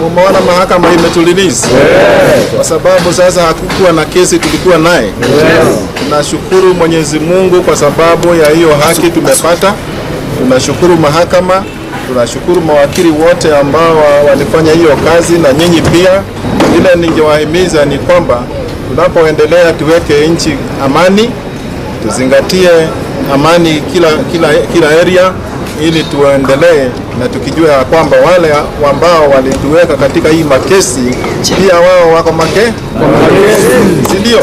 Umeona mahakama imetuliliza. Kwa sababu sasa hakukuwa na kesi tulikuwa naye. Tunashukuru Mwenyezi Mungu kwa sababu ya hiyo haki tumepata. Tunashukuru mahakama, tunashukuru mawakili wote ambao walifanya hiyo kazi na nyinyi pia. Ile ningewahimiza ni kwamba tunapoendelea tuweke nchi amani, tuzingatie amani kila area ili tuendelee na tukijua kwamba wale ambao walituweka katika hii makesi pia wao wako makesi, si ndio?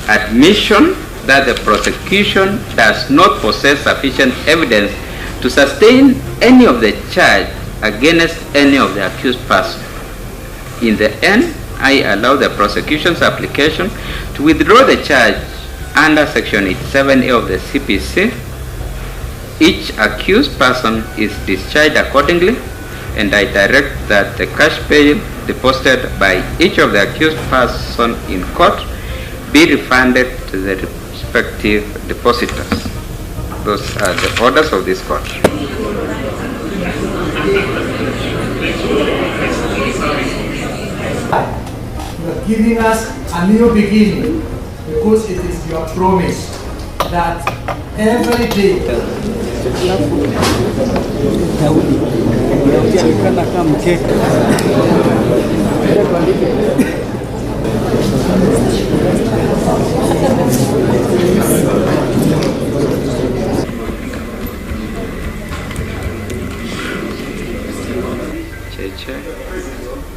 Admission that the prosecution does not possess sufficient evidence to sustain any of the charge against any of the accused person. In the end, I allow the prosecution's application to withdraw the charge under Section 87A of the CPC. Each accused person is discharged accordingly, and I direct that the cash bail deposited by each of the accused person in court be refunded to the respective depositors. Those are the orders of this court. You are giving us a new beginning because it is your promise that every day Cheche,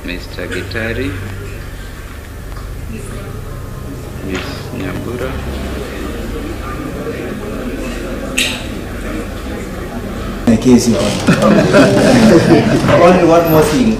Mr. Gitari, Ms. Nyambura, only one more thing.